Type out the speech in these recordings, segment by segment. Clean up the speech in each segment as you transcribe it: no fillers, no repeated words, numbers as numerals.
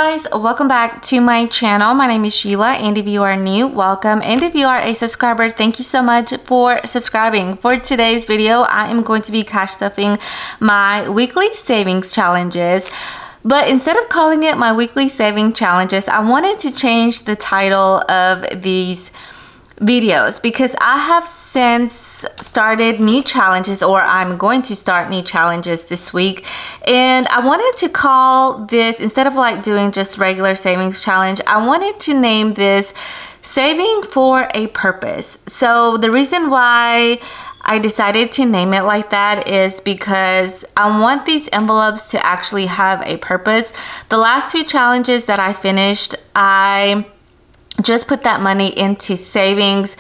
guys, welcome back to my channel. My name is Sheila, and if you are new, welcome, and if you are a subscriber, thank you so much for subscribing. For today's video, I am going to be cash stuffing my weekly savings challenges, but instead of calling it my weekly saving challenges, I wanted to change the title of these videos because I have since started new challenges, or I'm going to start new challenges this week, and I wanted to call this, instead of like doing just regular savings challenge, I wanted to name this Saving for a Purpose. So the reason why I decided to name it like that is because I want these envelopes to actually have a purpose. The last two challenges that I finished, I just put that money into savings.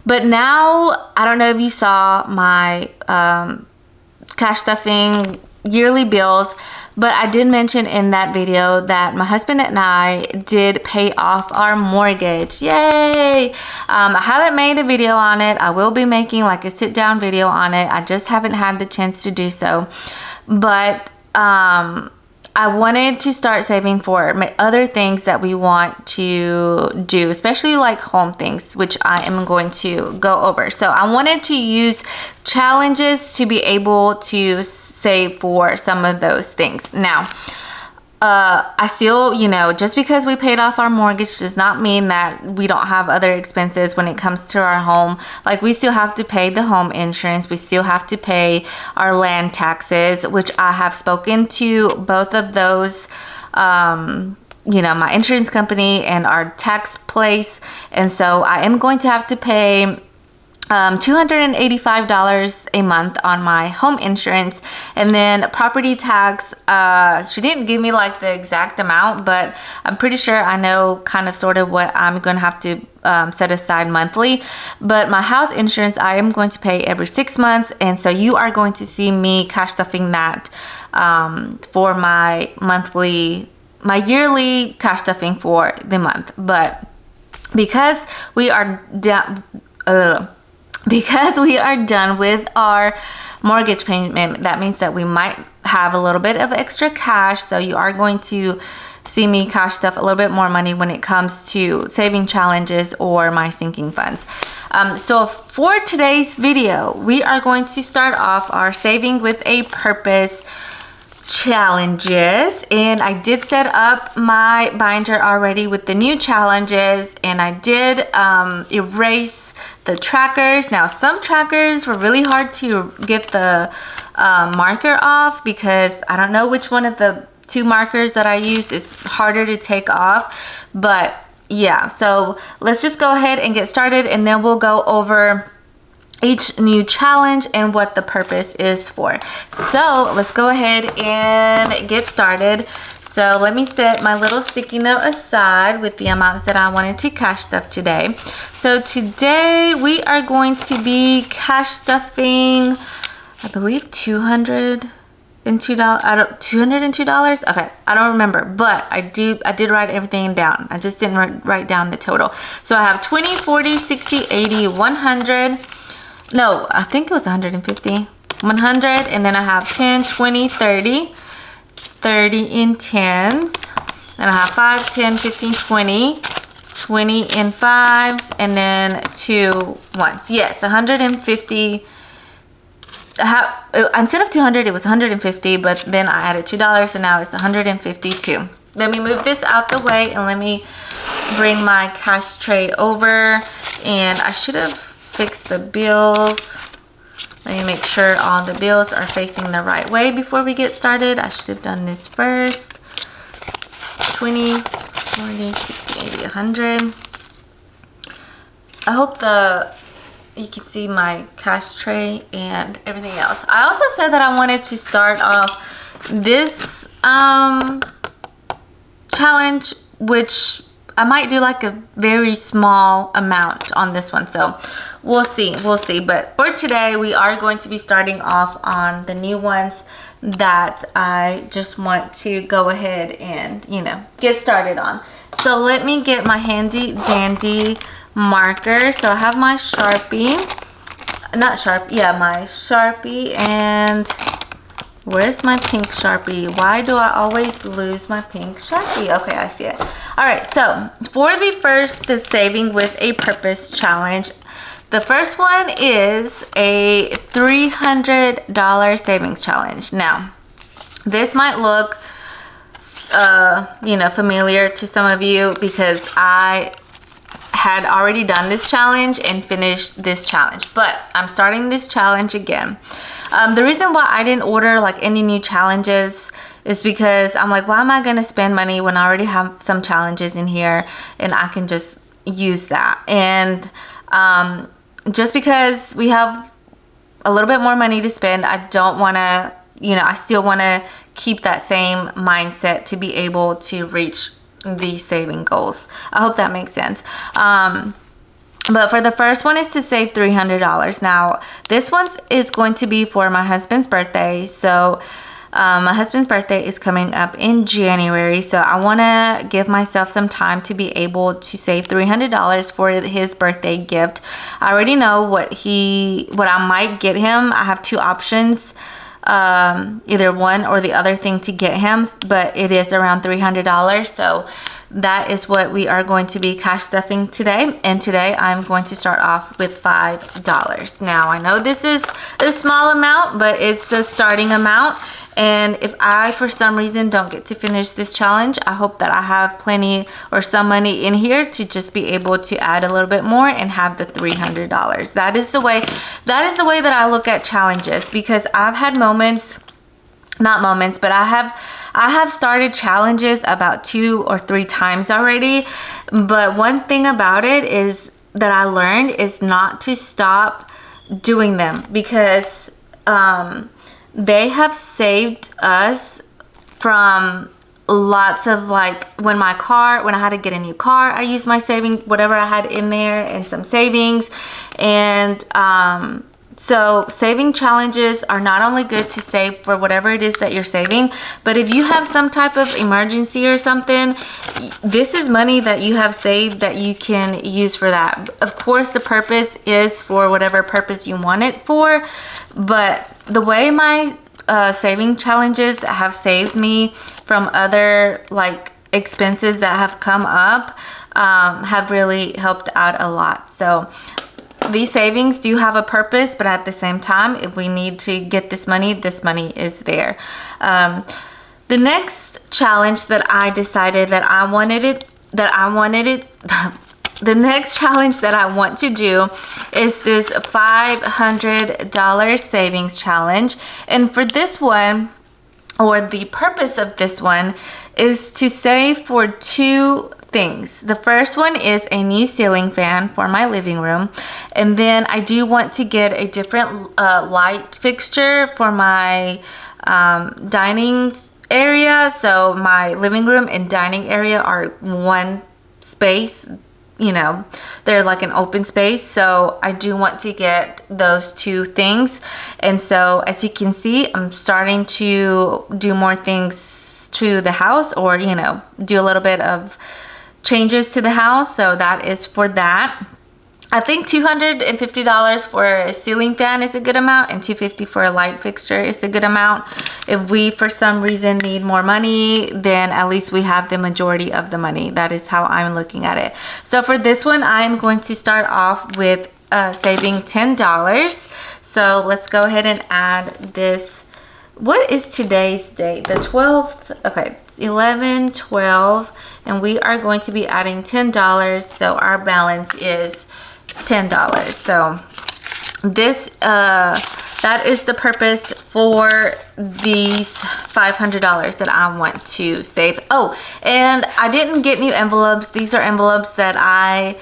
But now, I don't know if you saw my cash stuffing yearly bills, but I did mention in that video that my husband and I did pay off our mortgage. Yay! I haven't made a video on it. I will be making like a sit down video on it. I just haven't had the chance to do so. But I wanted to start saving for other things that we want to do, especially like home things, which I am going to go over. So I wanted to use challenges to be able to save for some of those things. Now, I still, just because we paid off our mortgage does not mean that we don't have other expenses when it comes to our home. Like, we still have to pay the home insurance. We still have to pay our land taxes, which I have spoken to both of those, my insurance company and our tax place. And so I am going to have to pay $285 a month on my home insurance, and then property tax. She didn't give me like the exact amount, but I'm pretty sure I know kind of sort of what I'm going to have to set aside monthly. But my house insurance, I am going to pay every 6 months, and so you are going to see me cash stuffing that for my yearly cash stuffing for the month. But because we are done with our mortgage payment, that means that we might have a little bit of extra cash. So you are going to see me cash stuff a little bit more money when it comes to saving challenges or my sinking funds. So for today's video, we are going to start off our Saving with a Purpose challenges, and I did set up my binder already with the new challenges, and I did erase the trackers. Now, some trackers were really hard to get the marker off because I don't know which one of the two markers that I used is harder to take off. But yeah, so let's just go ahead and get started, and then we'll go over each new challenge and what the purpose is for. So let's go ahead and get started. So let me set my little sticky note aside with the amounts that I wanted to cash stuff today. So today we are going to be cash stuffing, I believe $202. $202? Okay, I don't remember, but I did write everything down. I just didn't write down the total. So I have 20, 40, 60, 80, 100. No, I think it was 150. 100, and then I have 10, 20, 30. 30 in tens, then I have 5, 10, 15, 20, 20 in fives, and then 2 ones. Yes, 150. Instead of 200, it was 150, but then I added $2, so now it's 152. Let me move this out the way, and let me bring my cash tray over. And I should have fixed the bills. Let me make sure all the bills are facing the right way before we get started. I should have done this first. 20, 40, 60, 80, 100. I hope you can see my cash tray and everything else. I also said that I wanted to start off this challenge, which I might do like a very small amount on this one, so we'll see. But for today, we are going to be starting off on the new ones that I just want to go ahead and get started on. So let me get my handy dandy marker. So I have my Sharpie, my Sharpie and Where's my pink Sharpie? Why do I always lose my pink Sharpie? Okay, I see it. All right, so for the first saving with a purpose challenge, the first one is a $300 savings challenge. Now, this might look, you know, familiar to some of you because I had already done this challenge and finished this challenge, but I'm starting this challenge again. The reason why I didn't order like any new challenges is because I'm like, why am I gonna spend money when I already have some challenges in here and I can just use that? And just because we have a little bit more money to spend, I don't want to, you know, I still want to keep that same mindset to be able to reach these saving goals. I hope that makes sense. But for the first one is to save $300. Now, this one is going to be for my husband's birthday. So my husband's birthday is coming up in January, so I want to give myself some time to be able to save $300 for his birthday gift. I already know what I might get him. I have two options, either one or the other thing to get him, but it is around $300. So that is what we are going to be cash stuffing today. And today I'm going to start off with $5. Now, I know this is a small amount, but it's a starting amount. And if I, for some reason, don't get to finish this challenge, I hope that I have plenty or some money in here to just be able to add a little bit more and have the $300. That is the way that I look at challenges, because I've had but I have started challenges about 2 or 3 times already. But one thing about it is that I learned is not to stop doing them, because they have saved us from lots of, like, when I had to get a new car, I used my savings, whatever I had in there, and some savings. And so saving challenges are not only good to save for whatever it is that you're saving, but if you have some type of emergency or something, this is money that you have saved that you can use for that. Of course, the purpose is for whatever purpose you want it for, but the way my saving challenges have saved me from other, like, expenses that have come up have really helped out a lot. So these savings do have a purpose, but at the same time, if we need to get this money is there. The next challenge that I decided that I wanted the next challenge that I want to do is this $500 savings challenge. And for this one, or the purpose of this one, is to save for 2 things. The first one is a new ceiling fan for my living room, and then I do want to get a different light fixture for my dining area. So my living room and dining area are one space, you know, they're like an open space. So I do want to get those 2 things. And so as you can see, I'm starting to do more things to the house, or, you know, do a little bit of changes to the house. So that is for that. I think $250 for a ceiling fan is a good amount, and $250 for a light fixture is a good amount. If we for some reason need more money, then at least we have the majority of the money. That is how I'm looking at it. So for this one, I'm going to start off with saving $10. So let's go ahead and add this. What is today's date? The 12th. Okay, it's 11/12, and we are going to be adding $10. So our balance is $10. So this that is the purpose for these $500 that I want to save. Oh, and I didn't get new envelopes. These are envelopes that I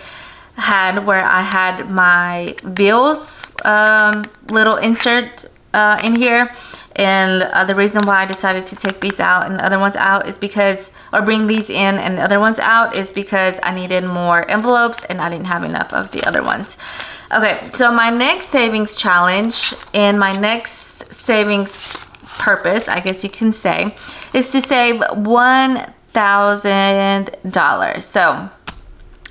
had where I had my bills little insert in here. And the reason why I decided to take these out and the other ones out is because, or bring these in and the other ones out, is because I needed more envelopes and I didn't have enough of the other ones. Okay, so my next savings challenge and my next savings purpose, I guess you can say, is to save $1,000. So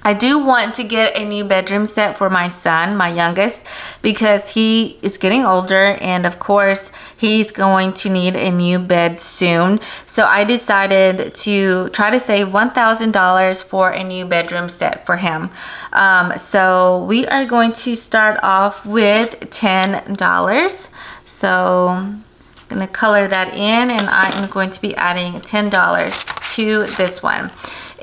I do want to get a new bedroom set for my son, my youngest, because he is getting older and of course he's going to need a new bed soon. So I decided to try to save $1,000 for a new bedroom set for him. So we are going to start off with $10. So I'm going to color that in, and I am going to be adding $10 to this one.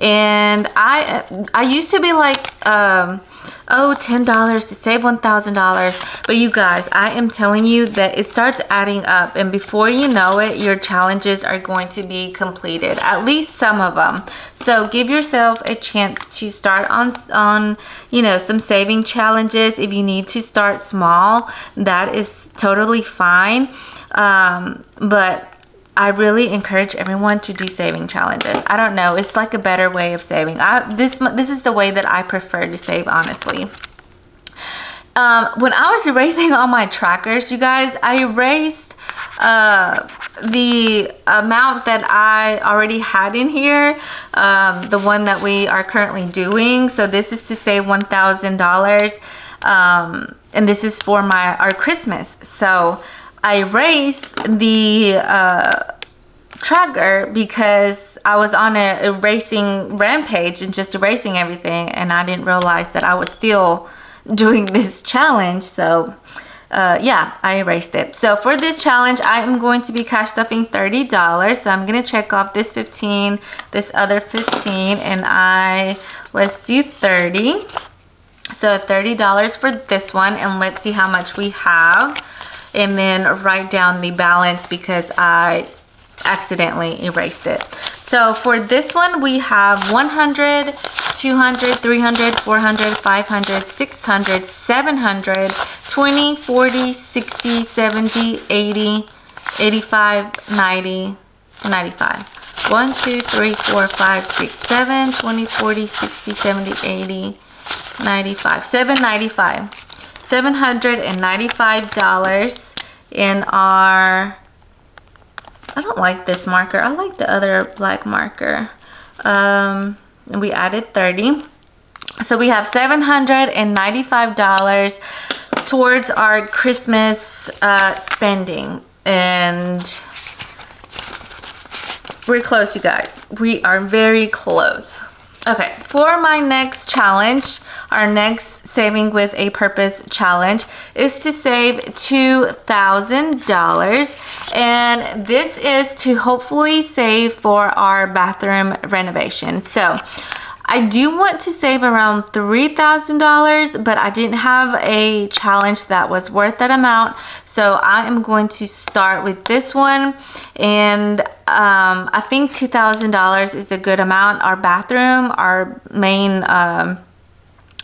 And I used to be like, oh, $10 to save $1,000. But you guys, I am telling you that it starts adding up, and before you know it, your challenges are going to be completed, at least some of them. So give yourself a chance to start on you know, some saving challenges. If you need to start small, that is totally fine. But I really encourage everyone to do saving challenges. I don't know, it's like a better way of saving. This is the way that I prefer to save, honestly. When I was erasing all my trackers, you guys, I erased the amount that I already had in here, the one that we are currently doing. So this is to save $1,000, and this is for our Christmas. So I erased the tracker because I was on a erasing rampage and just erasing everything, and I didn't realize that I was still doing this challenge. So yeah, I erased it. So for this challenge, I am going to be cash stuffing $30. So I'm going to check off this 15, this other 15, and let's do 30. So $30 for this one, and let's see how much we have. And then write down the balance because I accidentally erased it. So for this one, we have 100, 200, 300, 400, 500, 600, 700, 20, 40, 60, 70, 80, 85, 90, 95. 1, 2, 3, 4, 5, 6, 7, 20, 40, 60, 70, 80, 95. 795. $795 in our, I don't like this marker, I like the other black marker. We added 30, so we have $795 towards our Christmas spending, and we're close, you guys. We are very close. Okay, for my next challenge, our next Saving with a Purpose challenge is to save $2,000, and this is to hopefully save for our bathroom renovation. So I do want to save around $3,000, but I didn't have a challenge that was worth that amount. So I am going to start with this one, and I think $2,000 is a good amount. Our bathroom, our main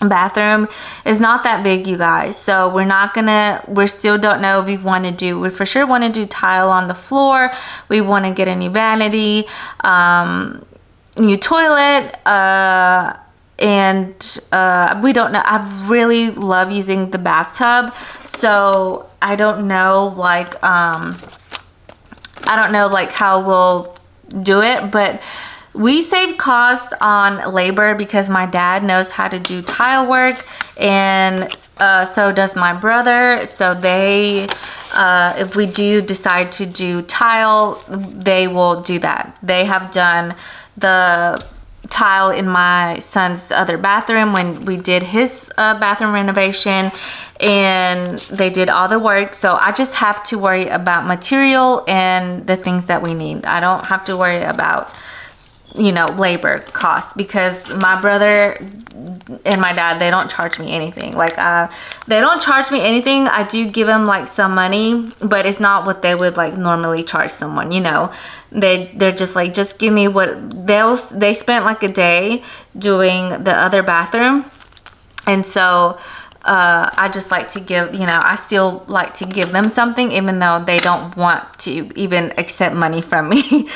bathroom is not that big, you guys, so we still don't know if we for sure want to do tile on the floor. We want to get a new vanity, new toilet, and we don't know. I really love using the bathtub, so I don't know like how we'll do it, but we save cost on labor because my dad knows how to do tile work, and so does my brother. So they, if we do decide to do tile, they will do that. They have done the tile in my son's other bathroom when we did his bathroom renovation, and they did all the work. So I just have to worry about material and the things that we need. I don't have to worry about, you know, labor costs, because my brother and my dad, they don't charge me anything. Like they don't charge me anything. I do give them like some money, but it's not what they would like normally charge someone, you know. They're just like, just give me what they spent like a day doing the other bathroom, and so I just like to give, you know, I still like to give them something even though they don't want to even accept money from me.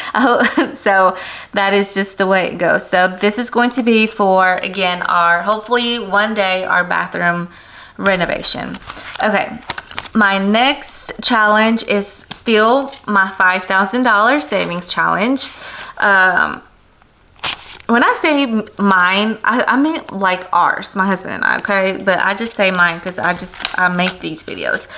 So that is just the way it goes. So this is going to be for, again, hopefully one day, our bathroom renovation. Okay, my next challenge is still my $5,000 savings challenge. Well, when I say mine, I mean like ours, my husband and I, okay? But I just say mine because I make these videos.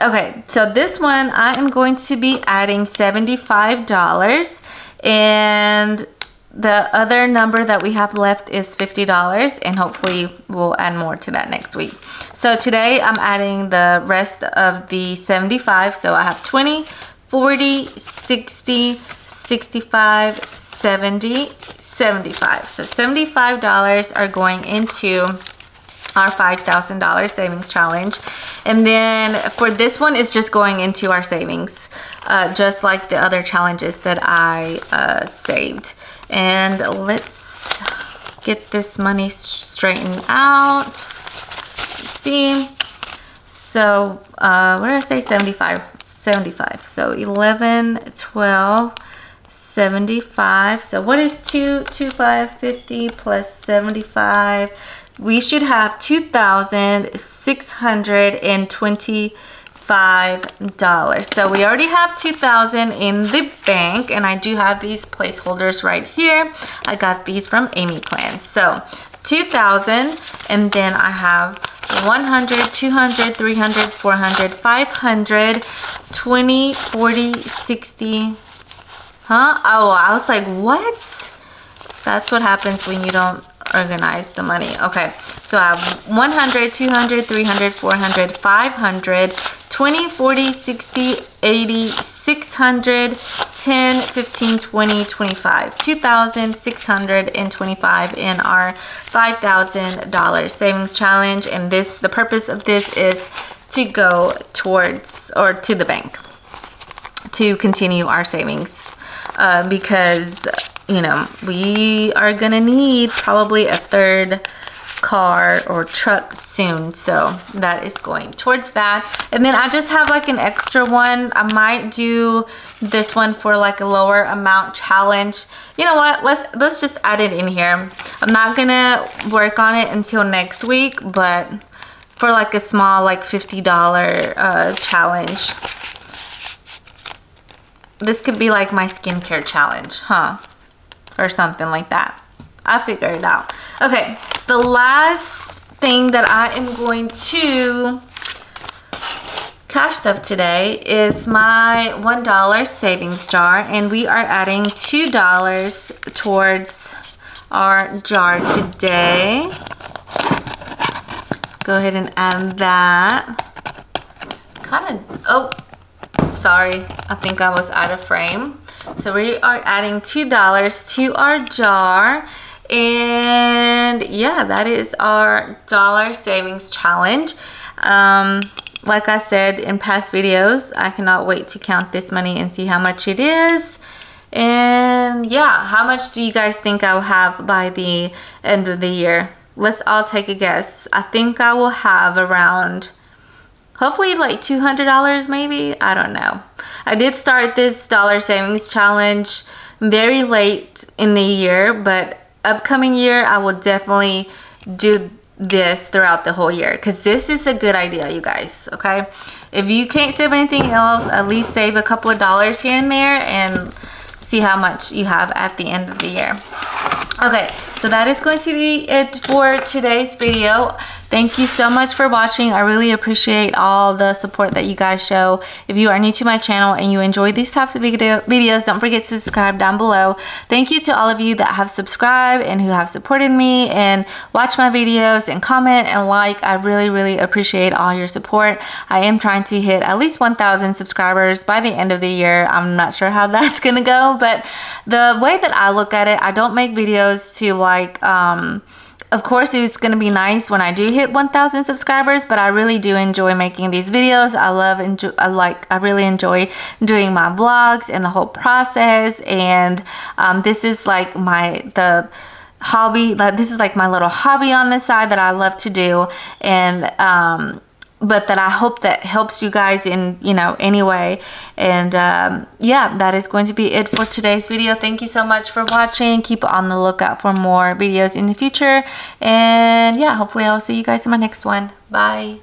Okay, so this one I am going to be adding $75, and the other number that we have left is $50, and hopefully we'll add more to that next week. So today I'm adding the rest of the 75. So I have 20, 40, 60, 65, 70, 75. So $75 are going into our $5,000 savings challenge. And then for this one, it's just going into our savings, just like the other challenges that I saved. And let's get this money straightened out. Let's see. So where did I say 75? 75. So 11, 12, 75. So what is 2,550 plus 75? We should have $2,625. So we already have $2,000 in the bank, and I do have these placeholders right here. I got these from Amy Plans. So $2,000, and then I have 100, 200, 300, 400, 500, 20, 40, 60. Huh? Oh, I was like, what? That's what happens when you don't organize the money. Okay, so I have 100, 200, 300, 400, 500, 20, 40, 60, 80, 600, 10, 15, 20, 25. $2,625 in our $5,000 savings challenge. And the purpose of this is to go towards, or to the bank, to continue our savings, because you know, we are gonna need probably a third car or truck soon, so that is going towards that. And then I just have like an extra one. I might do this one for like a lower amount challenge. You know what, let's just add it in here. I'm not gonna work on it until next week, but for like a small, like $50 challenge. This could be like my skincare challenge, huh? Or something like that. I'll figure it out. Okay, the last thing that I am going to cash stuff today is my $1 savings jar, and we are adding $2 towards our jar today. Go ahead and add that. Oh, sorry, I think I was out of frame. So we are adding $2 to our jar, and yeah, that is our dollar savings challenge. Like I said in past videos, I cannot wait to count this money and see how much it is. And yeah, how much do you guys think I'll have by the end of the year? Let's all take a guess. I think I will have around, hopefully like $200 maybe. I don't know. I did start this dollar savings challenge very late in the year, but upcoming year I will definitely do this throughout the whole year, because this is a good idea, you guys. Okay, if you can't save anything else, at least save a couple of dollars here and there and see how much you have at the end of the year. Okay, so that is going to be it for today's video. Thank you so much for watching. I really appreciate all the support that you guys show. If you are new to my channel and you enjoy these types of videos, don't forget to subscribe down below. Thank you to all of you that have subscribed and who have supported me and watch my videos and comment and like. I really appreciate all your support. I am trying to hit at least 1,000 subscribers by the end of the year. I'm not sure how that's gonna go, but the way that I look at it, I don't make videos to like, of course, it's going to be nice when I do hit 1,000 subscribers, but I really do enjoy making these videos. I really enjoy doing my vlogs and the whole process. And this is like the hobby. This is like my little hobby on the side that I love to do, and but that I hope that helps you guys in, you know, any way. And yeah, that is going to be it for today's video. Thank you so much for watching. Keep on the lookout for more videos in the future. And yeah, hopefully I'll see you guys in my next one. Bye.